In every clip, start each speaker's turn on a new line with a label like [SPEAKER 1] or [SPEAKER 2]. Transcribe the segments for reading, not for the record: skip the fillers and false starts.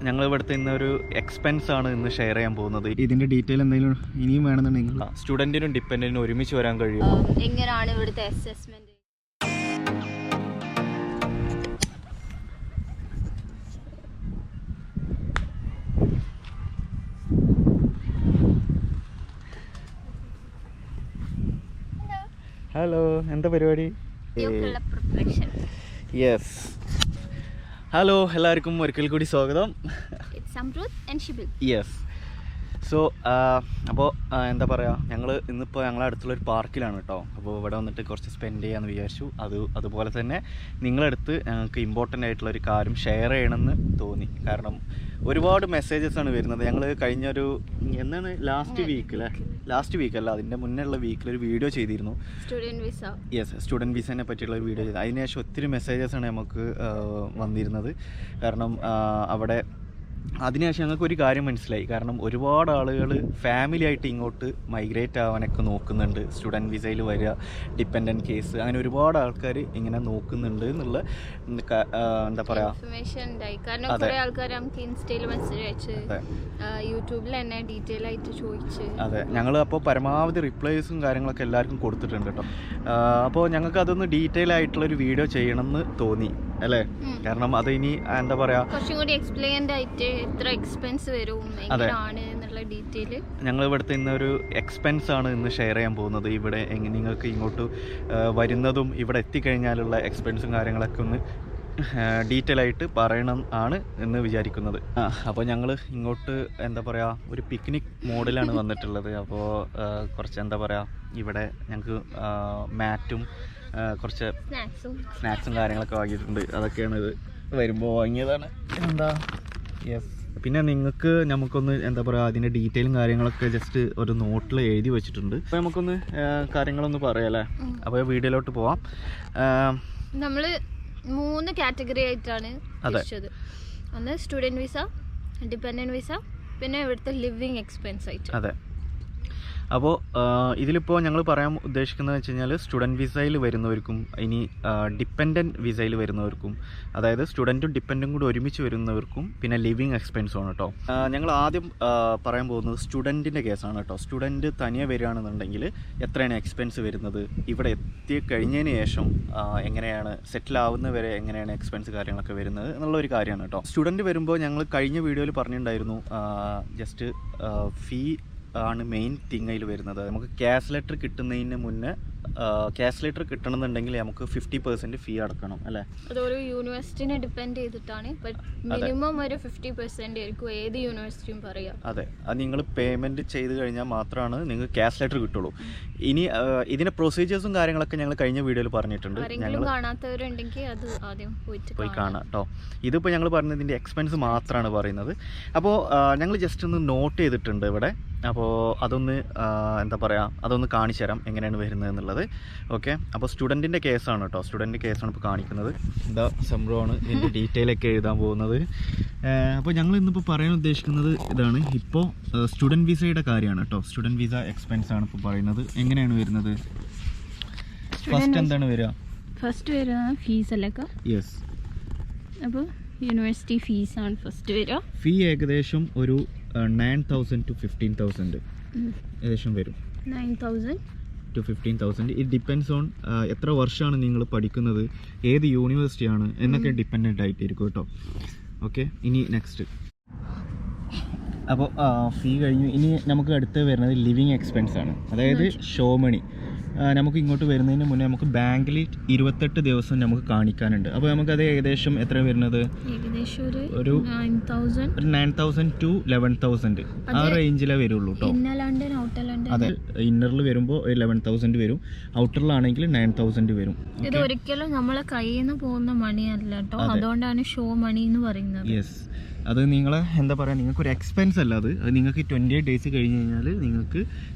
[SPEAKER 1] ഞങ്ങൾ ഇവിടുത്തെ ഇന്നൊരു എക്സ്പെൻസ് ആണ് ഇന്ന് ഷെയർ ചെയ്യാൻ പോകുന്നത്. ഇതിന്റെ ഡീറ്റെയിൽ എന്തെങ്കിലും ഇനിയും വേണമെന്നുണ്ടെങ്കിൽ സ്റ്റുഡന്റിനും ഡിപ്പെൻഡന്റിനും ഒരുമിച്ച് വരാൻ കഴിയും.
[SPEAKER 2] എങ്ങനെയാണ് ഇവിടുത്തെ അസസ്മെന്റ്?
[SPEAKER 1] ഹലോ, എന്താ പരിപാടി? യെസ്, ഹലോ, എല്ലാവർക്കും ഒരിക്കൽ കൂടി സ്വാഗതം. യെസ്. സോ അപ്പോൾ എന്താ പറയുക, ഞങ്ങൾ ഇന്നിപ്പോൾ ഞങ്ങളുടെ അടുത്തുള്ളൊരു പാർക്കിലാണ് കേട്ടോ. അപ്പോൾ ഇവിടെ വന്നിട്ട് കുറച്ച് സ്പെൻഡ് ചെയ്യാമെന്ന് വിചാരിച്ചു. അതുപോലെ തന്നെ നിങ്ങളടുത്ത് ഞങ്ങൾക്ക് ഇമ്പോർട്ടൻ്റ് ആയിട്ടുള്ളൊരു കാര്യം ഷെയർ ചെയ്യണമെന്ന് തോന്നി. കാരണം ഒരുപാട് മെസ്സേജസ് ആണ് വരുന്നത്. ഞങ്ങൾ കഴിഞ്ഞൊരു എന്താണ് ലാസ്റ്റ് വീക്ക് അല്ല, അതിൻ്റെ മുന്നേ ഉള്ള വീക്കിലൊരു വീഡിയോ ചെയ്തിരുന്നു, സ്റ്റുഡൻറ്റ് വിസേനെ പറ്റിയുള്ള ഒരു വീഡിയോ ചെയ്തു. അതിനുശേഷം ഒത്തിരി മെസ്സേജസാണ് നമുക്ക് വന്നിരുന്നത്. കാരണം അവിടെ അതിനുശേഷം ഞങ്ങൾക്ക് ഒരു കാര്യം മനസ്സിലായി. കാരണം ഒരുപാട് ആളുകൾ ഫാമിലി ആയിട്ട് ഇങ്ങോട്ട് മൈഗ്രേറ്റ് ആവാനൊക്കെ നോക്കുന്നുണ്ട്. സ്റ്റുഡൻറ്റ് വിസയിൽ വരിക, ഡിപ്പെൻഡൻറ്റ് കേസ്, അങ്ങനെ ഒരുപാട് ആൾക്കാർ ഇങ്ങനെ നോക്കുന്നുണ്ട് എന്നുള്ള എന്താ പറയുക. അതെ, ഞങ്ങൾ അപ്പോൾ പരമാവധി റിപ്ലൈസും കാര്യങ്ങളൊക്കെ എല്ലാവർക്കും കൊടുത്തിട്ടുണ്ട് കേട്ടോ. അപ്പോൾ ഞങ്ങൾക്ക് അതൊന്ന് ഡീറ്റെയിൽ ആയിട്ടുള്ളൊരു വീഡിയോ ചെയ്യണമെന്ന് തോന്നി അല്ലേ. കാരണം അത് ഇനി എന്താ പറയുക,
[SPEAKER 2] കുറച്ചും കൂടി എക്സ്പ്ലെയിൻഡ് ആയിട്ട് എത്ര എക്സ്പെൻസ് വരും, എങ്ങനെയാണ് എന്നുള്ള ഡീറ്റെയിൽ.
[SPEAKER 1] ഞങ്ങൾ ഇവിടുത്തെ ഇന്നൊരു എക്സ്പെൻസ് ആണ് ഇന്ന് ഷെയർ ചെയ്യാൻ പോകുന്നത്. ഇവിടെ നിങ്ങൾക്ക് ഇങ്ങോട്ട് വരുന്നതും ഇവിടെ എത്തിക്കഴിഞ്ഞാലുള്ള എക്സ്പെൻസും കാര്യങ്ങളൊക്കെ ഒന്ന് ഡീറ്റെയിൽ ആയിട്ട് പറയണം ആണ് എന്ന് വിചാരിക്കുന്നത്. അപ്പോൾ ഞങ്ങൾ ഇങ്ങോട്ട് എന്താ പറയുക, ഒരു പിക്നിക് മോഡിലാണ് വന്നിട്ടുള്ളത്. അപ്പോൾ കുറച്ച് എന്താ പറയുക, ഇവിടെ ഞങ്ങൾക്ക് മാറ്റും കുറച്ച് സ്നാക്സും കാര്യങ്ങളൊക്കെ വാങ്ങിയിട്ടുണ്ട്. അതൊക്കെയാണ് ഇത് വരുമ്പോൾ വാങ്ങിയതാണ്. എന്താ യെസ്. പിന്നെ നമുക്കൊന്ന് എന്താ പറയുക, അതിൻ്റെ ഡീറ്റെയിലും കാര്യങ്ങളൊക്കെ ജസ്റ്റ് ഒരു നോട്ടിൽ എഴുതി വെച്ചിട്ടുണ്ട്. അപ്പോൾ നമുക്കൊന്ന് കാര്യങ്ങളൊന്ന് പറയാം അല്ലേ. അപ്പോൾ വീഡിയോയിലോട്ട് പോവാം.
[SPEAKER 2] നമ്മൾ 3 കാറ്റഗറി ആയിട്ടാണ് തിരിച്ചത്. ഒന്ന് സ്റ്റുഡൻറ്റ് വിസ, ഡിപ്പെൻഡൻറ്റ് വിസ, പിന്നെ ഇവിടുത്തെ ലിവിങ് എക്സ്പെൻസ് ആയിട്ട്.
[SPEAKER 1] അതെ. അപ്പോൾ ഇതിലിപ്പോൾ ഞങ്ങൾ പറയാൻ ഉദ്ദേശിക്കുന്നത് വെച്ച് കഴിഞ്ഞാൽ സ്റ്റുഡൻറ്റ് വിസയിൽ വരുന്നവർക്കും ഇനി ഡിപ്പെൻഡൻറ്റ് വിസയിൽ വരുന്നവർക്കും, അതായത് സ്റ്റുഡൻറ്റും ഡിപ്പെൻഡും കൂടി ഒരുമിച്ച് വരുന്നവർക്കും പിന്നെ ലിവിങ് എക്സ്പെൻസും ആണ് കേട്ടോ. ഞങ്ങൾ ആദ്യം പറയാൻ പോകുന്നത് സ്റ്റുഡൻറ്റിൻ്റെ കേസാണ് കേട്ടോ. സ്റ്റുഡൻറ്റ് തനിയെ വരികയാണെന്നുണ്ടെങ്കിൽ എത്രയാണ് എക്സ്പെൻസ് വരുന്നത്, ഇവിടെ എത്തി കഴിഞ്ഞതിന് ശേഷം എങ്ങനെയാണ് സെറ്റിൽ ആവുന്നവരെ എങ്ങനെയാണ് എക്സ്പെൻസ് കാര്യങ്ങളൊക്കെ വരുന്നത് എന്നുള്ളൊരു കാര്യമാണ് കേട്ടോ. സ്റ്റുഡൻറ്റ് വരുമ്പോൾ ഞങ്ങൾ കഴിഞ്ഞ വീഡിയോയിൽ പറഞ്ഞിട്ടുണ്ടായിരുന്നു, ജസ്റ്റ് ഫീ ആണ് മെയിൻ തിങ് അതിൽ വരുന്നത്. നമുക്ക് ക്യാഷ് ലെറ്റർ കിട്ടുന്നതിന് മുന്നേ ക്യാഷ് ലെറ്റർ കിട്ടണമെന്നുണ്ടെങ്കിൽ നമുക്ക് 50% ഫീ അടക്കണം അല്ലേ.
[SPEAKER 2] അതൊരു യൂണിവേഴ്സിറ്റിനെ ഡിപ്പെൻഡ് ചെയ്തിട്ടാണ്. മിനിമം ഒരു 50% ആയിരിക്കും ഏത് യൂണിവേഴ്സിറ്റിയും പറയാം.
[SPEAKER 1] അതെ, അത് നിങ്ങൾ പേയ്മെൻറ്റ് ചെയ്ത് കഴിഞ്ഞാൽ മാത്രമാണ് നിങ്ങൾക്ക് ക്യാഷ് ലെറ്റർ കിട്ടുള്ളൂ. ഇനി ഇതിൻ്റെ പ്രൊസീജിയേഴ്സും കാര്യങ്ങളൊക്കെ ഞങ്ങൾ കഴിഞ്ഞ വീഡിയോയിൽ പറഞ്ഞിട്ടുണ്ട്. ഞങ്ങൾ
[SPEAKER 2] കാണാത്തവരുണ്ടെങ്കിൽ അത് ആദ്യം പോയി
[SPEAKER 1] കാണാം കേട്ടോ. ഇതിപ്പോൾ ഞങ്ങൾ പറഞ്ഞത് ഇതിൻ്റെ എക്സ്പെൻസ് മാത്രമാണ് പറയുന്നത്. അപ്പോൾ ഞങ്ങൾ ജസ്റ്റ് ഒന്ന് നോട്ട് ചെയ്തിട്ടുണ്ട് ഇവിടെ. അപ്പോൾ അതൊന്ന് എന്താ പറയുക, അതൊന്ന് കാണിച്ചു തരാം എങ്ങനെയാണ് വരുന്നത് എന്നുള്ളത്. ഓക്കെ, അപ്പോൾ സ്റ്റുഡൻറ്റിൻ്റെ കേസാണ് കേട്ടോ. സ്റ്റുഡൻറ്റ് കേസാണ് ഇപ്പോൾ കാണിക്കുന്നത്. എന്താ സംഭവമാണ് ഇതിൻ്റെ ഡീറ്റെയിലൊക്കെ എഴുതാൻ പോകുന്നത്. അപ്പോൾ ഞങ്ങൾ ഇന്നിപ്പോൾ പറയാൻ ഉദ്ദേശിക്കുന്നത് ഇതാണ്. ഇപ്പോൾ സ്റ്റുഡൻറ്റ് വിസയുടെ കാര്യമാണ് കേട്ടോ. സ്റ്റുഡൻറ്റ് വിസ എക്സ്പെൻസ് ആണ് ഇപ്പോൾ പറയുന്നത്. എങ്ങനെയാണ് വരുന്നത്? ഫസ്റ്റ് എന്താണ് വരിക?
[SPEAKER 2] ഫസ്റ്റ് വരുന്നത് ഫീസ് അല്ലേ?
[SPEAKER 1] യെസ്.
[SPEAKER 2] അപ്പോൾ യൂണിവേഴ്സിറ്റി ഫീസാണ് ഫസ്റ്റ് വരിക.
[SPEAKER 1] ഫീ ഏകദേശം ഒരു 9,000 to 15,000 ഏകദേശം വരും.
[SPEAKER 2] 9,000
[SPEAKER 1] to 15,000. ഇറ്റ് ഡിപ്പെൻസ് ഓൺ എത്ര വർഷമാണ് നിങ്ങൾ പഠിക്കുന്നത്, ഏത് യൂണിവേഴ്സിറ്റിയാണ് എന്നൊക്കെ ഡിപ്പെൻഡൻ്റ് ആയിട്ടിരിക്കും കേട്ടോ. ഓക്കെ, ഇനി നെക്സ്റ്റ്. അപ്പോൾ ഫീ കഴിഞ്ഞു. ഇനി നമുക്ക് അടുത്ത് വരുന്നത് ലിവിങ് എക്സ്പെൻസ് ആണ്. അതായത് ഷോ മണി. നമുക്ക് ഇങ്ങോട്ട് വരുന്നതിന് മുന്നേ നമുക്ക് ബാങ്കിൽ 28 ദിവസം നമുക്ക് കാണിക്കാനുണ്ട്. അപ്പോൾ നമുക്കത് ഏകദേശം എത്ര വരുന്നത്? ഒരു 9,000 to 11,000 ആ റേഞ്ചിലേ വരുള്ളൂ കേട്ടോ. അതെ, ഇന്നറിൽ വരുമ്പോൾ 11,000 വരും, ഔട്ടറിലാണെങ്കിൽ 9,000 വരും.
[SPEAKER 2] ഇത് ഒരിക്കലും നമ്മളെ കയ്യിൽ നിന്ന് പോകുന്ന മണിയല്ല കേട്ടോ. അതുകൊണ്ടാണ് ഷോ മണി എന്ന് പറയുന്നത്.
[SPEAKER 1] യെസ്, അത് നിങ്ങളെ എന്താ പറയുക, നിങ്ങൾക്കൊരു എക്സ്പെൻസ് അല്ല അത് നിങ്ങൾക്ക് 28 ഡേയ്സ് കഴിഞ്ഞ് കഴിഞ്ഞാൽ നിങ്ങൾക്ക്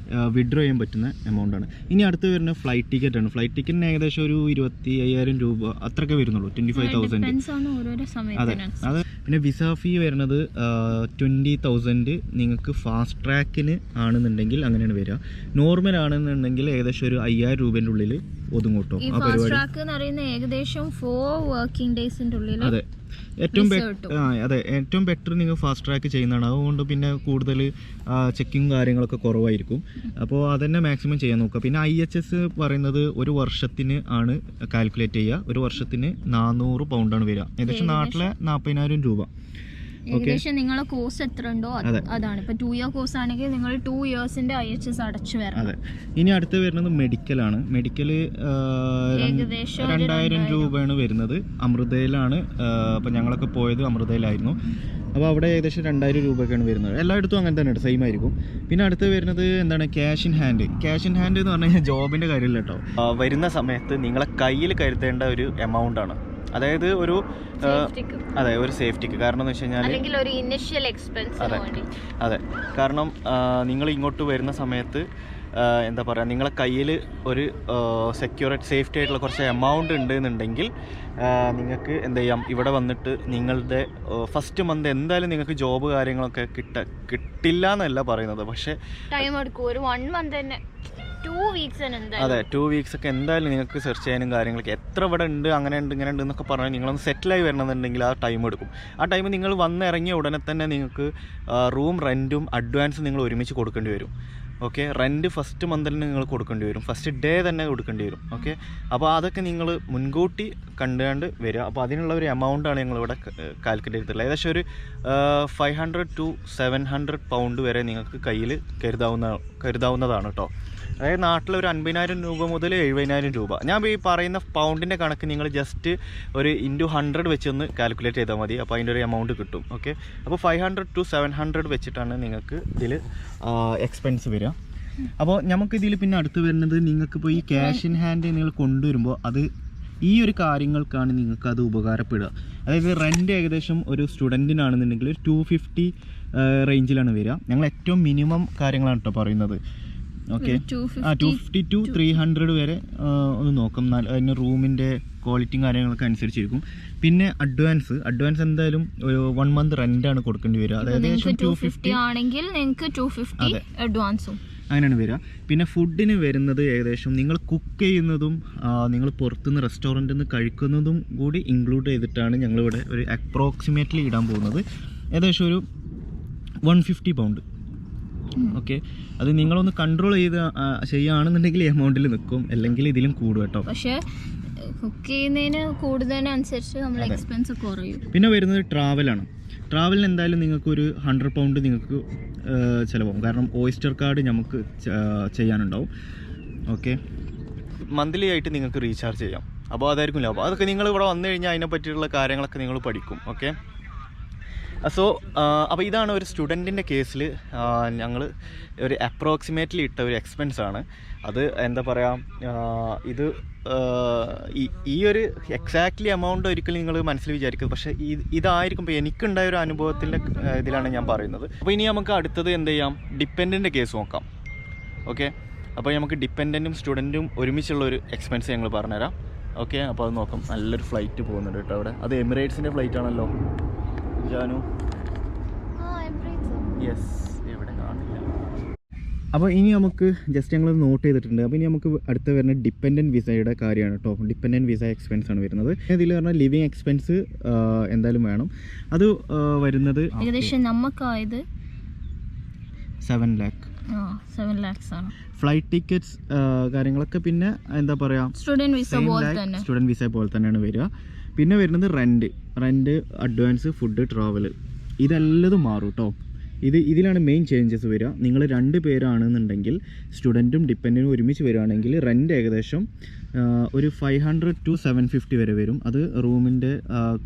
[SPEAKER 1] വിഡ്രോ ചെയ്യാൻ പറ്റുന്ന എമൗണ്ടാണ്. ഇനി അടുത്ത് വരുന്ന ഫ്ലൈറ്റ് ടിക്കറ്റാണ്. ഫ്ലൈറ്റ് ടിക്കറ്റിന് ഏകദേശം ഒരു 25,000 രൂപ അത്രയൊക്കെ വരുന്നുള്ളൂ, 25,000. അതെ, അത് പിന്നെ വിസ ഫീ വരുന്നത് 20,000 നിങ്ങൾക്ക് ഫാസ്റ്റ് ട്രാക്കിന് ആണെന്നുണ്ടെങ്കിൽ അങ്ങനെയാണ് വരിക. നോർമൽ ആണെന്നുണ്ടെങ്കിൽ ഏകദേശം ഒരു 5,000 രൂപേൻ്റെ ഉള്ളിൽ ഒതുങ്ങൂട്ടോ ആ പരിപാടി.
[SPEAKER 2] ഏകദേശം 4 വർക്കിംഗ് ഡേയ്സിൻ്റെ ഉള്ളിൽ.
[SPEAKER 1] അതെ, ഏറ്റവും അതെ ഏറ്റവും ബെറ്റർ നിങ്ങൾ ഫാസ്റ്റ് ട്രാക്ക് ചെയ്യുന്നതാണ്. അതുകൊണ്ട് പിന്നെ കൂടുതൽ ചെക്കിങ് കാര്യങ്ങളൊക്കെ കുറവായിരിക്കും. അപ്പോൾ അതന്നെ മാക്സിമം ചെയ്യാൻ നോക്കുക. പിന്നെ IHS പറയുന്നത് ഒരു വർഷത്തിന് ആണ് കാൽക്കുലേറ്റ് ചെയ്യുക. ഒരു വർഷത്തിന് 400 പൗണ്ടാണ് വരിക, ഏകദേശം നാട്ടിലെ 40,000 രൂപ.
[SPEAKER 2] ഏകദേശം നിങ്ങളെ കോഴ്സ് എത്ര ഉണ്ടോ അതാണ്. ഇപ്പൊ 2 ഇയർ കോഴ്സ് ആണെങ്കിൽ നിങ്ങൾ 2 ഇയേഴ്സിന്റെ IHS അടച്ചു വരണം.
[SPEAKER 1] അതെ. ഇനി അടുത്ത് വരുന്നത് മെഡിക്കലാണ്. മെഡിക്കൽ 2,000 രൂപയാണ് വരുന്നത്. അമൃതയിലാണ്. അപ്പോൾ ഞങ്ങളൊക്കെ പോയത് അമൃതയിലായിരുന്നു. അപ്പോൾ അവിടെ ഏകദേശം 2,000 രൂപയൊക്കെയാണ് വരുന്നത്. എല്ലായിടത്തും അങ്ങനെ തന്നെ സെയിം ആയിരിക്കും. പിന്നെ അടുത്ത് വരുന്നത് എന്താണ്, cash in hand. Cash in hand എന്ന് പറഞ്ഞു കഴിഞ്ഞാൽ ജോബിൻ്റെ കാര്യമില്ല കേട്ടോ. വരുന്ന സമയത്ത് നിങ്ങളെ കയ്യിൽ കരുതേണ്ട ഒരു എമൗണ്ട് ആണ്. അതായത് ഒരു അതെ ഒരു സേഫ്റ്റിക്ക്. കാരണം എന്ന് വെച്ച് കഴിഞ്ഞാൽ
[SPEAKER 2] ഒരു ഇനിഷ്യൽ എക്സ്പെൻസ്.
[SPEAKER 1] അതെ, കാരണം നിങ്ങൾ ഇങ്ങോട്ട് വരുന്ന സമയത്ത് എന്താ പറയുക, നിങ്ങളെ കയ്യിൽ ഒരു സെക്യൂരിറ്റി സേഫ്റ്റി ആയിട്ടുള്ള കുറച്ച് എമൗണ്ട് ഉണ്ട് എന്നുണ്ടെങ്കിൽ നിങ്ങൾക്ക് എന്ത് ചെയ്യാം, ഇവിടെ വന്നിട്ട് നിങ്ങളുടെ ഫസ്റ്റ് മന്ത് എന്തായാലും നിങ്ങൾക്ക് ജോബ് കാര്യങ്ങളൊക്കെ കിട്ടില്ല എന്നല്ല പറയുന്നത്, പക്ഷേ
[SPEAKER 2] ടൈം എടുക്കും. ഒരു 1 മന്ത് തന്നെ, 2 വീക്സ്.
[SPEAKER 1] അതെ, 2 വീക്സ് ഒക്കെ എന്തായാലും നിങ്ങൾക്ക് സെർച്ച് ചെയ്യാനും കാര്യങ്ങളൊക്കെ എത്ര ഇവിടെ ഉണ്ട്, അങ്ങനെ ഉണ്ട് ഇങ്ങനെ ഉണ്ട് എന്നൊക്കെ പറഞ്ഞാൽ നിങ്ങളൊന്ന് സെറ്റിലായി വരണമെന്നുണ്ടെങ്കിൽ ആ ടൈം എടുക്കും. ആ ടൈം നിങ്ങൾ വന്നിറങ്ങിയ ഉടനെ തന്നെ നിങ്ങൾക്ക് റൂം റെൻറ്റും അഡ്വാൻസും നിങ്ങൾ ഒരുമിച്ച് കൊടുക്കേണ്ടി വരും. ഓക്കെ, റെൻറ്റ് ഫസ്റ്റ് മന്തിൽ നിങ്ങൾ കൊടുക്കേണ്ടി വരും, ഫസ്റ്റ് ഡേ തന്നെ കൊടുക്കേണ്ടി വരും. ഓക്കെ, അപ്പോൾ അതൊക്കെ നിങ്ങൾ മുൻകൂട്ടി കണ്ടുകൊണ്ട് വരിക. അപ്പോൾ അതിനുള്ള ഒരു എമൗണ്ടാണ് ഞങ്ങളിവിടെ കാൽക്കുലേറ്റ് ചെയ്തിട്ടുള്ളത്. ഏകദേശം ഒരു 500 to 700 പൗണ്ട് വരെ നിങ്ങൾക്ക് കയ്യിൽ കരുതാവുന്നതാണ് കേട്ടോ. അതായത് നാട്ടിൽ ഒരു 50,000 രൂപ മുതൽ 70,000 രൂപ. ഞാൻ ഈ പറയുന്ന പൗണ്ടിൻ്റെ കണക്ക് നിങ്ങൾ ജസ്റ്റ് ഒരു × 100 വെച്ചൊന്ന് കാൽക്കുലേറ്റ് ചെയ്താൽ മതി. അപ്പോൾ അതിൻ്റെ ഒരു എമൗണ്ട് കിട്ടും. ഓക്കെ, അപ്പോൾ 500 to 700 വെച്ചിട്ടാണ് നിങ്ങൾക്ക് ഇതിൽ എക്സ്പെൻസ് വരിക. അപ്പോൾ നമുക്കിതിൽ പിന്നെ അടുത്ത് വരുന്നത്, നിങ്ങൾക്കിപ്പോൾ ഈ ക്യാഷ് ഇൻ ഹാൻഡ് നിങ്ങൾ കൊണ്ടുവരുമ്പോൾ അത് ഈ ഒരു കാര്യങ്ങൾക്കാണ് നിങ്ങൾക്ക് അത് ഉപകാരപ്പെടുക. അതായത് റെൻറ്റ് ഏകദേശം ഒരു സ്റ്റുഡൻറ്റിനാണെന്നുണ്ടെങ്കിൽ ഒരു 250 റേഞ്ചിലാണ് വരിക. ഞങ്ങൾ ഏറ്റവും മിനിമം കാര്യങ്ങളാണ് കേട്ടോ പറയുന്നത്. ഓക്കെ, 250 to 300 വരെ ഒന്ന് നോക്കാം. അതിന് റൂമിൻ്റെ ക്വാളിറ്റിയും കാര്യങ്ങളൊക്കെ അനുസരിച്ചിരിക്കും. പിന്നെ അഡ്വാൻസ് എന്തായാലും ഒരു 1 മന്ത് റെൻ്റാണ് കൊടുക്കേണ്ടി വരിക. അതായത് 250
[SPEAKER 2] ആണെങ്കിൽ നിങ്ങൾക്ക് 250 അഡ്വാൻസും
[SPEAKER 1] അങ്ങനെയാണ് വരിക. പിന്നെ ഫുഡിന് വരുന്നത് ഏകദേശം നിങ്ങൾ കുക്ക് ചെയ്യുന്നതും നിങ്ങൾ പുറത്തുനിന്ന് റെസ്റ്റോറൻറ്റിൽ നിന്ന് കഴിക്കുന്നതും കൂടി ഇൻക്ലൂഡ് ചെയ്തിട്ടാണ് ഞങ്ങളിവിടെ ഒരു അപ്രോക്സിമേറ്റ്ലി ഇടാൻ പോകുന്നത്. ഏകദേശം ഒരു 150 പൗണ്ട്. ഓക്കെ, അത് നിങ്ങളൊന്ന് കൺട്രോൾ ചെയ്യുകയാണെന്നുണ്ടെങ്കിൽ ഈ എമൗണ്ടിൽ നിൽക്കും, അല്ലെങ്കിൽ ഇതിലും കൂടും കേട്ടോ.
[SPEAKER 2] പക്ഷേ കുക്ക് ചെയ്യുന്നതിന് കൂടുതലനുസരിച്ച് നമ്മൾ എക്സ്പെൻസ് കുറയും.
[SPEAKER 1] പിന്നെ വരുന്നത് ട്രാവലിന് എന്തായാലും നിങ്ങൾക്ക് ഒരു 100 പൗണ്ട് നിങ്ങൾക്ക് ചിലവാകും. കാരണം ഓയിസ്റ്റർ കാർഡ് നമുക്ക് ചെയ്യാനുണ്ടാവും. ഓക്കെ, മന്ത്ലി ആയിട്ട് നിങ്ങൾക്ക് റീചാർജ് ചെയ്യാം. അപ്പോൾ അതായിരിക്കും ലാഭം. അതൊക്കെ നിങ്ങൾ ഇവിടെ വന്നു കഴിഞ്ഞാൽ അതിനെ പറ്റിയുള്ള കാര്യങ്ങളൊക്കെ നിങ്ങൾ പഠിക്കും. ഓക്കെ, സോ അപ്പോൾ ഇതാണ് ഒരു സ്റ്റുഡൻറ്റിൻ്റെ കേസിൽ ഞങ്ങൾ ഒരു അപ്രോക്സിമേറ്റ്ലി ഇട്ട ഒരു എക്സ്പെൻസാണ്. അത് എന്താ പറയുക, ഇത് ഈ ഒരു എക്സാക്ട്ലി എമൗണ്ട് ഒരിക്കലും നിങ്ങൾ മനസ്സിൽ വിചാരിക്കും. പക്ഷേ ഇതായിരിക്കും ഇപ്പോൾ എനിക്കുണ്ടായ ഒരു അനുഭവത്തിൻ്റെ ഇതിലാണ് ഞാൻ പറയുന്നത്. അപ്പോൾ ഇനി നമുക്ക് അടുത്തത് എന്ത് ചെയ്യാം, ഡിപ്പെൻഡൻ്റ് കേസ് നോക്കാം. ഓക്കെ, അപ്പോൾ നമുക്ക് ഡിപ്പെൻഡൻറ്റും സ്റ്റുഡൻറ്റും ഒരുമിച്ചുള്ളൊരു എക്സ്പെൻസ് ഞങ്ങൾ പറഞ്ഞുതരാം. ഓക്കെ, അപ്പോൾ അത് നോക്കാം. നല്ലൊരു ഫ്ലൈറ്റ് പോകുന്നുണ്ട് കേട്ടോ അവിടെ. അത് എമിറേറ്റ്സിൻ്റെ ഫ്ലൈറ്റ് ആണല്ലോ ജാനു. യെസ്, ഇവിടെ കാണില്ല. അപ്പോൾ ഇനി നമുക്ക് ജസ്റ്റ് ഞങ്ങൾ നോട്ട് ചെയ്തിട്ടുണ്ട്. അപ്പോൾ ഇനി നമുക്ക് അടുത്ത വരുന്ന ഡിപ്പെൻഡൻറ്റ് വിസയുടെ കാര്യമാണ് കേട്ടോ. ഡിപ്പെൻഡൻറ്റ് വിസ എക്സ്പെൻസ് ആണ് വരുന്നത്. ഇതിൽ പറഞ്ഞാൽ ലിവിങ് എക്സ്പെൻസ് എന്തായാലും വേണം. അത് വരുന്നത്
[SPEAKER 2] ഏകദേശം നമുക്കായത്
[SPEAKER 1] 7 lakh.
[SPEAKER 2] 7 lakhs ആണ്.
[SPEAKER 1] ഫ്ലൈറ്റ് ടിക്കറ്റ്സ് കാര്യങ്ങളൊക്കെ പിന്നെ എന്താ പറയുക, സ്റ്റുഡൻറ്റ് വിസ പോലെ തന്നെയാണ് വരിക. പിന്നെ വരുന്നത് റെൻറ്റ്, അഡ്വാൻസ്, ഫുഡ്, ട്രാവൽ, ഇതെല്ലതും മാറും കേട്ടോ. ഇതിലാണ് മെയിൻ ചേഞ്ചസ് വരിക. നിങ്ങൾ 2 പേരാണെന്നുണ്ടെങ്കിൽ സ്റ്റുഡൻറ്റും ഡിപ്പെൻഡൻറ്റും ഒരുമിച്ച് വരികയാണെങ്കിൽ റെൻറ്റ് ഏകദേശം ഒരു 500 to 750 വരെ വരും. അത് റൂമിൻ്റെ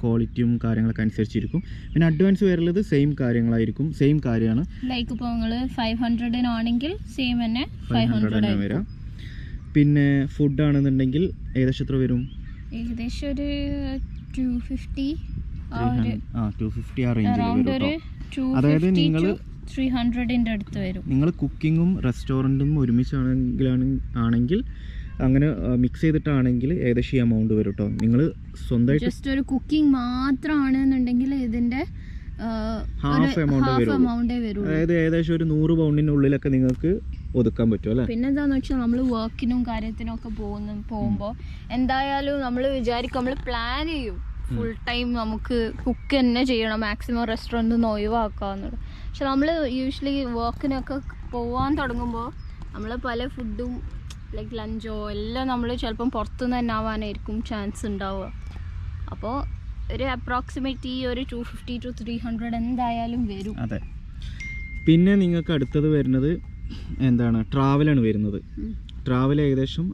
[SPEAKER 1] ക്വാളിറ്റിയും കാര്യങ്ങളൊക്കെ അനുസരിച്ചിരിക്കും. പിന്നെ അഡ്വാൻസ് വരുന്നത് സെയിം കാര്യങ്ങളായിരിക്കും, സെയിം കാര്യമാണ്.
[SPEAKER 2] ലൈക്ക് ഇപ്പോൾ നിങ്ങൾ 500 ആണെങ്കിൽ സെയിം തന്നെ 500 വരാം.
[SPEAKER 1] പിന്നെ ഫുഡ് ആണെന്നുണ്ടെങ്കിൽ ഏകദേശം എത്ര വരും,
[SPEAKER 2] ഏകദേശം ഒരു 250
[SPEAKER 1] ആ റേഞ്ചിൽ വരും. അതായത് നിങ്ങൾ
[SPEAKER 2] 300ൻ്റെ അടുത്ത് വരും.
[SPEAKER 1] നിങ്ങൾ കുക്കിങ്ങും റെസ്റ്റോറൻറ്റും ഒരുമിച്ചാണെങ്കിൽ അങ്ങനെ മിക്സ് ചെയ്തിട്ടാണെങ്കിൽ ഏകദേശം ഈ എമൗണ്ട് വരും കേട്ടോ. നിങ്ങൾ സ്വന്തമായിട്ട്
[SPEAKER 2] ജസ്റ്റ് ഒരു കുക്കിംഗ് മാത്രമാണെന്നുണ്ടെങ്കിൽ ഇതിൻ്റെ
[SPEAKER 1] ഹാഫ് എമൗണ്ടേ വരും. അതായത് ഏകദേശം ഒരു 100 പൗണ്ടിൻ്റെ ഉള്ളിലൊക്കെ നിങ്ങൾക്ക് ഒതുക്കാൻ പറ്റും അല്ലേ.
[SPEAKER 2] പിന്നെ എന്താണെന്ന് വെച്ചാൽ നമ്മൾ വർക്കിനും കാര്യത്തിനും ഒക്കെ പോകുമ്പോൾ എന്തായാലും നമ്മൾ വിചാരിക്കും, നമ്മൾ പ്ലാൻ ചെയ്യും ഫുൾ ടൈം നമുക്ക് കുക്ക് തന്നെ ചെയ്യണം, മാക്സിമം റെസ്റ്റോറൻറ്റ് നിന്ന് ഒഴിവാക്കാവുന്നത്. പക്ഷെ നമ്മൾ യൂഷ്വലി വർക്കിനൊക്കെ പോകാൻ തുടങ്ങുമ്പോൾ നമ്മൾ പല ഫുഡും ലൈക്ക് ലഞ്ചോ എല്ലാം നമ്മൾ ചിലപ്പം പുറത്തുനിന്ന് തന്നെ ആവാനായിരിക്കും ചാൻസ് ഉണ്ടാവുക. അപ്പോൾ ഒരു അപ്രോക്സിമേറ്റ് ഒരു 250 to 300 എന്തായാലും വരും.
[SPEAKER 1] അതെ. പിന്നെ നിങ്ങൾക്ക് അടുത്തത് വരുന്നത് എന്താണ്, ട്രാവലാണ് വരുന്നത്. ട്രാവൽ ഏകദേശം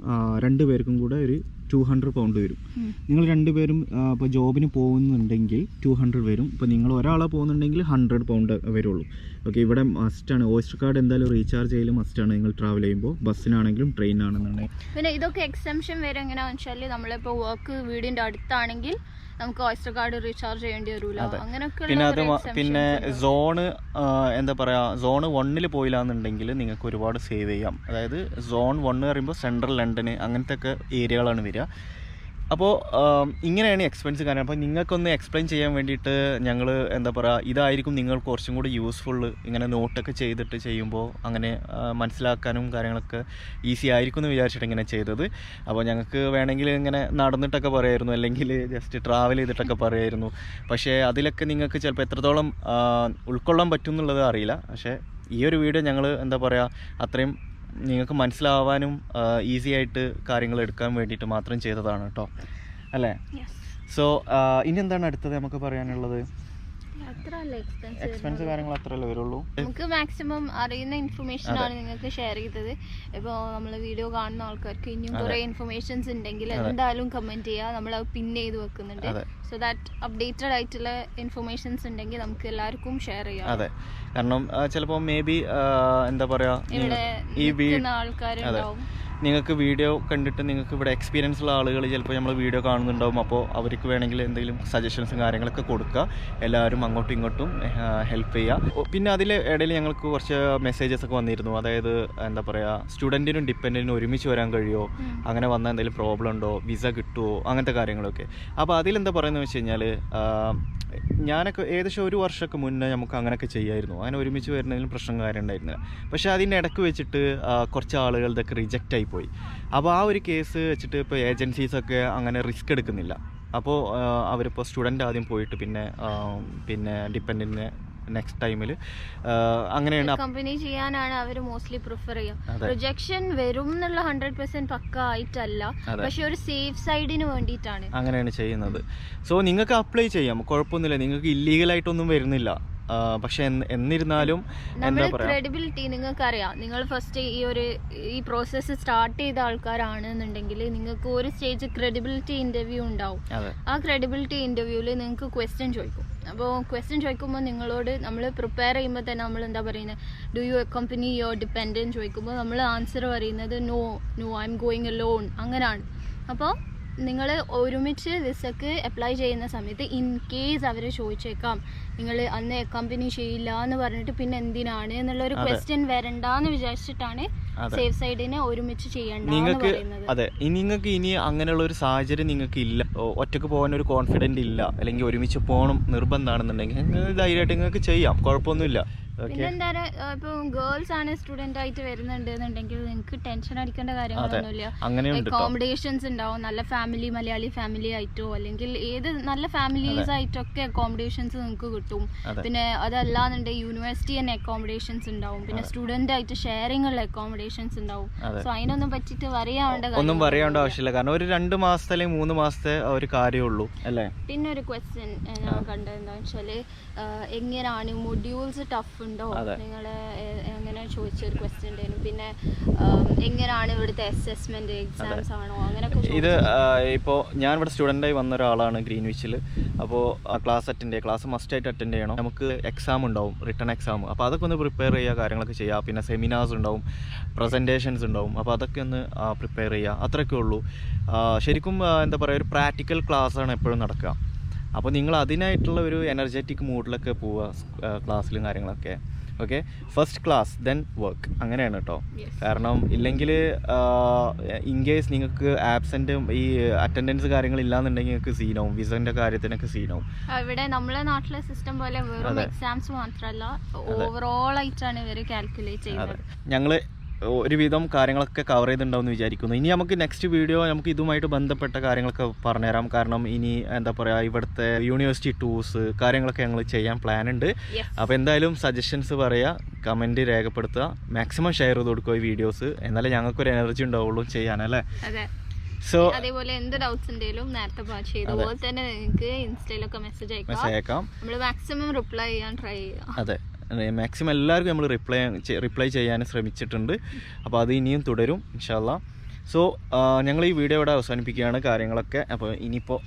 [SPEAKER 1] 2 പേർക്കും കൂടെ ഒരു 200 പൗണ്ട് വരും. നിങ്ങൾ 2 പേരും ഇപ്പോൾ ജോബിന് പോകുന്നുണ്ടെങ്കിൽ 200 വരും. ഇപ്പോൾ നിങ്ങൾ ഒരാളെ പോകുന്നുണ്ടെങ്കിൽ 100 പൗണ്ട് വരുള്ളൂ. ഓക്കെ, ഇവിടെ മസ്റ്റാണ് ഓയിസ്റ്റർ കാർഡ് എന്തായാലും റീചാർജ് ചെയ്യൽ മസ്റ്റാണ് നിങ്ങൾ ട്രാവൽ ചെയ്യുമ്പോൾ, ബസ്സിനാണെങ്കിലും ട്രെയിനാണെന്നുണ്ടെങ്കിൽ.
[SPEAKER 2] പിന്നെ ഇതൊക്കെ എക്സംഷൻ വരെ എങ്ങനെയാണെന്ന് വെച്ചാൽ നമ്മളിപ്പോൾ വർക്ക് വീടിൻ്റെ അടുത്താണെങ്കിൽ നമുക്ക് ഓയിസ്റ്റർ കാർഡ് റീചാർജ് ചെയ്യേണ്ടി വരില്ല, അങ്ങനെയൊക്കെ.
[SPEAKER 1] പിന്നെ സോണ് എന്താ പറയുക, സോൺ 1 പോയില്ലാന്നുണ്ടെങ്കിൽ നിങ്ങൾക്ക് ഒരുപാട് സേവ് ചെയ്യാം. അതായത് സോൺ 1 പറയുമ്പോൾ സെൻട്രൽ ലണ്ടന് അങ്ങനത്തെ ഒക്കെ ഏരിയകളാണ് വരിക. അപ്പോൾ ഇങ്ങനെയാണ് എക്സ്പെൻസ് കാര്യം. അപ്പോൾ നിങ്ങൾക്കൊന്ന് എക്സ്പ്ലെയിൻ ചെയ്യാൻ വേണ്ടിയിട്ട് ഞങ്ങൾ എന്താ പറയുക, ഇതായിരിക്കും നിങ്ങൾക്ക് കുറച്ചും കൂടി യൂസ്ഫുള്ള്. ഇങ്ങനെ നോട്ടൊക്കെ ചെയ്തിട്ട് ചെയ്യുമ്പോൾ അങ്ങനെ മനസ്സിലാക്കാനും കാര്യങ്ങളൊക്കെ ഈസി ആയിരിക്കും എന്ന് വിചാരിച്ചിട്ട് ഇങ്ങനെ ചെയ്തത്. അപ്പോൾ ഞങ്ങൾക്ക് വേണമെങ്കിൽ ഇങ്ങനെ നടന്നിട്ടൊക്കെ പറയായിരുന്നു, അല്ലെങ്കിൽ ജസ്റ്റ് ട്രാവൽ ചെയ്തിട്ടൊക്കെ പറയായിരുന്നു. പക്ഷേ അതിലൊക്കെ നിങ്ങൾക്ക് ചിലപ്പോൾ എത്രത്തോളം ഉൾക്കൊള്ളാൻ പറ്റും എന്നുള്ളത് അറിയില്ല. പക്ഷേ ഈ ഒരു വീഡിയോ ഞങ്ങൾ എന്താ പറയുക, അത്രയും നിങ്ങൾക്ക് മനസ്സിലാവാനും ഈസി ആയിട്ട് കാര്യങ്ങൾ എടുക്കാൻ വേണ്ടിയിട്ട് മാത്രം ചെയ്തതാണ് കേട്ടോ, അല്ലേ? സോ ഇനി എന്താണ് അടുത്തത് നമുക്ക് പറയാനുള്ളത്? എക്സ്പെൻസ് കാര്യങ്ങൾ അത്രയല്ലേ വരുള്ളൂ.
[SPEAKER 2] നമുക്ക് മാക്സിമം അറിയുന്ന ഇൻഫർമേഷൻ ആണ് നിങ്ങൾക്ക് ഷെയർ ചെയ്തത്. ഇപ്പോൾ നമ്മൾ വീഡിയോ കാണുന്ന ആൾക്കാർക്ക് ഇനിയും കുറേ ഇൻഫർമേഷൻസ് ഉണ്ടെങ്കിൽ എന്തായാലും കമന്റ് ചെയ്യുക, നമ്മൾ പിൻ ചെയ്ത് വെക്കുന്നുണ്ട്. സോ ദാറ്റ് അപ്ഡേറ്റഡ് ആയിട്ടുള്ള ഇൻഫർമേഷൻസ് ഉണ്ടെങ്കിൽ നമുക്ക് എല്ലാവർക്കും ഷെയർ ചെയ്യാം.
[SPEAKER 1] അതെ, കാരണം ചിലപ്പോൾ മേ ബി എന്താ പറയുക, ഈ ആൾക്കാരുണ്ടാവും, നിങ്ങൾക്ക് വീഡിയോ കണ്ടിട്ട് നിങ്ങൾക്ക് ഇവിടെ എക്സ്പീരിയൻസ് ഉള്ള ആളുകൾ ചിലപ്പോൾ നമ്മൾ വീഡിയോ കാണുന്നുണ്ടാവും. അപ്പോൾ അവർക്ക് വേണമെങ്കിൽ എന്തെങ്കിലും സജഷൻസും കാര്യങ്ങളൊക്കെ കൊടുക്കുക. എല്ലാവരും അങ്ങോട്ടും ഇങ്ങോട്ടും ഹെൽപ്പ് ചെയ്യുക. പിന്നെ അതിൽ ഇടയിൽ ഞങ്ങൾക്ക് കുറച്ച് മെസ്സേജസ് ഒക്കെ വന്നിരുന്നു. അതായത് എന്താ പറയുക, സ്റ്റുഡൻറ്റിനും ഡിപ്പെൻഡൻറ്റിനും ഒരുമിച്ച് വരാൻ കഴിയുമോ, അങ്ങനെ വന്നാൽ എന്തെങ്കിലും പ്രോബ്ലം ഉണ്ടോ, വിസ കിട്ടുമോ, അങ്ങനത്തെ കാര്യങ്ങളൊക്കെ. അപ്പോൾ അതിലെന്താ പറയുന്നത് വെച്ച് കഴിഞ്ഞാൽ, ഞാനൊക്കെ ഏകദേശം 1 വർഷമൊക്കെ മുന്നേ നമുക്ക് അങ്ങനെയൊക്കെ ചെയ്യായിരുന്നു. അങ്ങനെ ഒരുമിച്ച് വരുന്നതിലും പ്രശ്നം കാര്യം ഉണ്ടായിരുന്നില്ല. പക്ഷേ അതിൻ്റെ ഇടയ്ക്ക് വെച്ചിട്ട് കുറച്ച് ആളുകളുടെയൊക്കെ റിജക്റ്റ് ആയി പോയി. അപ്പോൾ ആ ഒരു കേസ് വെച്ചിട്ട് ഇപ്പോൾ ഏജൻസീസൊക്കെ അങ്ങനെ റിസ്ക് എടുക്കുന്നില്ല. അപ്പോൾ അവരിപ്പോൾ സ്റ്റുഡൻ്റ് ആദ്യം പോയിട്ട് പിന്നെ ഡിപ്പെൻഡൻറ്റിനെ നെക്സ്റ്റ് ടൈമിൽ അങ്ങനെയാണ്
[SPEAKER 2] കമ്പനി ചെയ്യാനാണ് അവർ മോസ്റ്റ്ലി പ്രിഫർ ചെയ്യുക. റിജക്ഷൻ വരും എന്നുള്ള 100% പക്ക ആയിട്ടല്ല, പക്ഷെ ഒരു സേഫ് സൈഡിന് വേണ്ടിയിട്ടാണ്
[SPEAKER 1] അങ്ങനെയാണ് ചെയ്യുന്നത്. സോ നിങ്ങൾക്ക് അപ്ലൈ ചെയ്യാം, കുഴപ്പമൊന്നുമില്ല. നിങ്ങൾക്ക് ഇല്ലീഗലായിട്ടൊന്നും വരുന്നില്ല. പക്ഷെ എന്നിരുന്നാലും
[SPEAKER 2] നമ്മുടെ ക്രെഡിബിലിറ്റി നിങ്ങൾക്കറിയാം. നിങ്ങൾ ഫസ്റ്റ് ഈ പ്രോസസ്സ് സ്റ്റാർട്ട് ചെയ്ത ആൾക്കാരാണെന്നുണ്ടെങ്കിൽ നിങ്ങൾക്ക് ഒരു സ്റ്റേജ് ക്രെഡിബിലിറ്റി ഇന്റർവ്യൂ ഉണ്ടാവും. ആ ക്രെഡിബിലിറ്റി ഇന്റർവ്യൂവിൽ നിങ്ങൾക്ക് ക്വസ്റ്റ്യൻ ചോദിക്കും. അപ്പോൾ ക്വസ്റ്റ്യൻ ചോദിക്കുമ്പോൾ നിങ്ങളോട് നമ്മൾ പ്രിപ്പയർ ചെയ്യുമ്പോൾ തന്നെ നമ്മൾ എന്താ പറയുന്നത്, do you accompany your dependent ചോദിക്കുമ്പോൾ നമ്മൾ ആൻസർ പറയുന്നത് no I am going alone, അങ്ങനെയാണ്. അപ്പോൾ നിങ്ങൾ ഒരുമിച്ച് വിസക്ക് അപ്ലൈ ചെയ്യുന്ന സമയത്ത് ഇൻ കേസ് അവർ ചോദിച്ചേക്കാം നിങ്ങൾ അന്ന് കമ്പനി ചെയ്യില്ല എന്ന് പറഞ്ഞിട്ട് പിന്നെ എന്തിനാണ് എന്നുള്ളൊരു ക്വസ്റ്റ്യൻ വരണ്ടെന്ന് വിചാരിച്ചിട്ടാണ് സേഫ് സൈഡിനെ ഒരുമിച്ച് ചെയ്യേണ്ടത്.
[SPEAKER 1] അതെ, നിങ്ങൾക്ക് ഇനി അങ്ങനെയുള്ള ഒരു സാഹചര്യം നിങ്ങൾക്ക് ഇല്ല, ഒറ്റക്ക് പോകാൻ ഒരു കോൺഫിഡൻറ്റ് ഇല്ല, അല്ലെങ്കിൽ ഒരുമിച്ച് പോകണം നിർബന്ധമാണെന്നുണ്ടെങ്കിൽ ധൈര്യമായിട്ട് നിങ്ങൾക്ക് ചെയ്യാം, കുഴപ്പമൊന്നുമില്ല.
[SPEAKER 2] പിന്നെന്താ ഇപ്പൊ ഗേൾസ് ആണ് സ്റ്റുഡന്റ് ആയിട്ട് വരുന്നുണ്ടെന്നുണ്ടെങ്കിൽ നിങ്ങൾക്ക് ടെൻഷൻ അടിക്കേണ്ട കാര്യങ്ങളൊന്നുമില്ല. അക്കോമഡേഷൻസ് ഉണ്ടാവും, നല്ല ഫാമിലി, മലയാളി ഫാമിലി ആയിട്ടോ അല്ലെങ്കിൽ ഏത് നല്ല ഫാമിലീസ് ആയിട്ടൊക്കെ അക്കോമഡേഷൻസ് നിങ്ങൾക്ക് കിട്ടും. പിന്നെ അതല്ലാന്നുണ്ടെങ്കിൽ യൂണിവേഴ്സിറ്റി തന്നെ അക്കോമഡേഷൻസ് ഉണ്ടാവും. പിന്നെ സ്റ്റുഡന്റ് ആയിട്ട് ഷെയറിംഗ് ഉള്ള അക്കോമഡേഷൻസ് ഉണ്ടാവും. സോ അതിനൊന്നും പറ്റിയിട്ട് ഒന്നും
[SPEAKER 1] പറയേണ്ട ആവശ്യമില്ല, കാരണം ഒരു 2 മാസത്തെ അല്ലെങ്കിൽ 3 മാസത്തെ ഒരു കാര്യമുള്ളൂ, അല്ലേ?
[SPEAKER 2] പിന്നെ ഒരു ക്വസ്റ്റ്യൻ ഞാൻ കണ്ടത് എന്താണെന്ന് വെച്ചാല്, എങ്ങനെയാണ് മൊഡ്യൂൾസ് ടഫ് ഉണ്ടോ നിങ്ങള് എങ്ങനെ ചോദിച്ചൊരു ക്വസ്റ്റ്യൻ ഉണ്ടായിരുന്നു. പിന്നെ എങ്ങനെയാണ് ഇവിടുത്തെ അസസ്മെന്റ് എക്സാംസ് ആണോ അങ്ങനെയൊക്കെ.
[SPEAKER 1] ഇത് ഇപ്പോൾ ഞാൻ ഇവിടെ സ്റ്റുഡൻ്റായി വന്ന ഒരാളാണ് ഗ്രീൻവിച്ചിൽ. അപ്പോൾ ക്ലാസ് മസ്റ്റായിട്ട് അറ്റൻഡ് ചെയ്യണം. നമുക്ക് എക്സാം ഉണ്ടാവും, റിട്ടൺ എക്സാം. അപ്പോൾ അതൊക്കെ ഒന്ന് പ്രിപ്പയർ ചെയ്യുക, കാര്യങ്ങളൊക്കെ ചെയ്യുക. പിന്നെ സെമിനാർസ് ഉണ്ടാവും, പ്രസൻറ്റേഷൻസ് ഉണ്ടാവും. അപ്പോൾ അതൊക്കെ ഒന്ന് പ്രിപ്പയർ ചെയ്യുക, അത്രയൊക്കെ ഉള്ളൂ. ശരിക്കും എന്താ പറയുക, ഒരു പ്രാക്ടിക്കൽ ക്ലാസ്സാണ് എപ്പോഴും നടക്കുക. അപ്പോൾ നിങ്ങൾ അതിനായിട്ടുള്ള ഒരു എനർജറ്റിക് മൂഡിലൊക്കെ പോവുക ക്ലാസ്സിലും കാര്യങ്ങളൊക്കെ. Okay, first class then work, അങ്ങനെയാണ് കേട്ടോ. കാരണം ഇല്ലെങ്കിൽ ഇൻ കേസ് നിങ്ങൾക്ക് ആബ്സെൻറ്റും ഈ അറ്റൻഡൻസ് കാര്യങ്ങളില്ലാന്നുണ്ടെങ്കിൽ നിങ്ങൾക്ക് സീനാവും, വിസൻ്റെ കാര്യത്തിനൊക്കെ സീനാവും.
[SPEAKER 2] ഇവിടെ നമ്മളെ നാട്ടിലെ സിസ്റ്റം പോലെ വെറും എക്സാംസ് മാത്രമല്ല, ഓവറോൾ ആയിട്ടാണ് ഇവർ കാൽക്കുലേറ്റ് ചെയ്യുന്നത്.
[SPEAKER 1] ഞങ്ങൾ ഒരുവിധം കാര്യങ്ങളൊക്കെ കവർ ചെയ്തിട്ടുണ്ടാവുമെന്ന് വിചാരിക്കുന്നു. ഇനി നമുക്ക് നെക്സ്റ്റ് വീഡിയോ നമുക്ക് ഇതുമായിട്ട് ബന്ധപ്പെട്ട കാര്യങ്ങളൊക്കെ പറഞ്ഞുതരാം. കാരണം ഇനി എന്താ പറയുക, ഇവിടുത്തെ യൂണിവേഴ്സിറ്റി ടൂർസ് കാര്യങ്ങളൊക്കെ ഞങ്ങൾ ചെയ്യാൻ പ്ലാൻ ഉണ്ട്. അപ്പോൾ എന്തായാലും സജഷൻസ് പറയുക, കമൻറ്റ് രേഖപ്പെടുത്തുക, മാക്സിമം ഷെയർ ചെയ്ത് കൊടുക്കുക ഈ വീഡിയോസ്. എന്നാലേ ഞങ്ങൾക്കൊരു എനർജി ഉണ്ടാവുള്ളൂ ചെയ്യാനല്ലേ. സോ
[SPEAKER 2] അതേപോലെ എന്ത് ഡൗട്ട്സ് ഉണ്ടെങ്കിലും നേരത്തെ ചെയ്തതുപോലെ തന്നെ നിങ്ങൾക്ക് ഇൻസ്റ്റയിലൊക്കെ മെസ്സേജ് അയക്കാം. നമ്മൾ മാക്സിമം റിപ്ലൈ ചെയ്യാൻ ട്രൈ ചെയ്യാം.
[SPEAKER 1] അതെ, മാക്സിമം എല്ലാവർക്കും നമ്മൾ റിപ്ലൈ ചെയ്യാൻ ശ്രമിച്ചിട്ടുണ്ട്. അപ്പോൾ അത് ഇനിയും തുടരും ഇൻഷാ അല്ലാഹ്. സോ ഞങ്ങൾ ഈ വീഡിയോ ഇവിടെ അവസാനിപ്പിക്കുകയാണ് കാര്യങ്ങളൊക്കെ. അപ്പോൾ ഇനിയിപ്പോൾ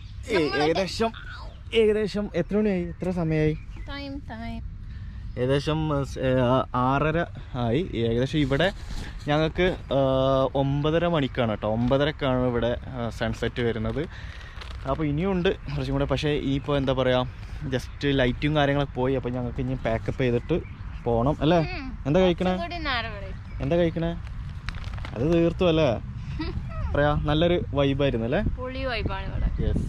[SPEAKER 1] ഏകദേശം എത്ര മണിയായി, എത്ര സമയമായി? ഏകദേശം 6:30 ആയി. ഏകദേശം ഇവിടെ ഞങ്ങൾക്ക് 9:30 മണിക്കാണ് കേട്ടോ, 9:30ക്കാണ് ഇവിടെ സൺസെറ്റ് വരുന്നത്. അപ്പോൾ ഇനിയുണ്ട് കുറച്ചും കൂടെ. പക്ഷേ ഇനിയിപ്പോൾ എന്താ പറയുക, ജസ്റ്റ് ലൈറ്റും കാര്യങ്ങളൊക്കെ പോയി. അപ്പോൾ ഞങ്ങൾക്ക് ഇനി പാക്കപ്പ് ചെയ്തിട്ട് പോകണം അല്ലേ. എന്താ കഴിക്കണേ? അത് തീർത്തു അല്ലേ പറയാ. നല്ലൊരു വൈബായിരുന്നു അല്ലേ. യെസ്,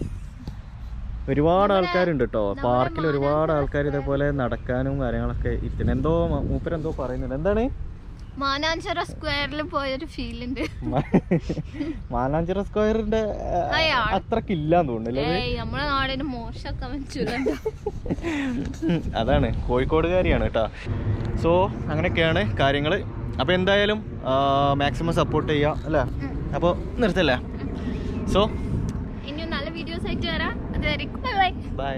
[SPEAKER 1] ഒരുപാട് ആൾക്കാരുണ്ട് കേട്ടോ പാർക്കിൽ. ഒരുപാട് ആൾക്കാർ ഇതേപോലെ നടക്കാനും കാര്യങ്ങളൊക്കെ ഇരിക്കുന്നു. എന്തോ മൂപ്പരെന്തോ പറയുന്നുണ്ട്. എന്താണ്?
[SPEAKER 2] മാനാഞ്ചിറ സ്ക്വയറിൽ പോയൊരു ഫീൽ ഉണ്ട്.
[SPEAKER 1] മാനാഞ്ചിറ സ്ക്വയറിന്റെ അത്രക്കില്ലാന്ന് തോന്നുന്നില്ലേ.
[SPEAKER 2] നമ്മളെ നാടിന് മോശമൊക്കെ പറ്റൂല.
[SPEAKER 1] അതാണ്, കോഴിക്കോടുകാരിയാണ് കേട്ടോ. സോ അങ്ങനെയൊക്കെയാണ് കാര്യങ്ങൾ. അപ്പോൾ എന്തായാലും മാക്സിമം സപ്പോർട്ട് ചെയ്യാം അല്ലേ. അപ്പോൾ നിർത്തല്ലേ. സോ
[SPEAKER 2] ഇനിയും നല്ല വീഡിയോസ് ആയിട്ട് വരാം. അതുവരെ ബൈ.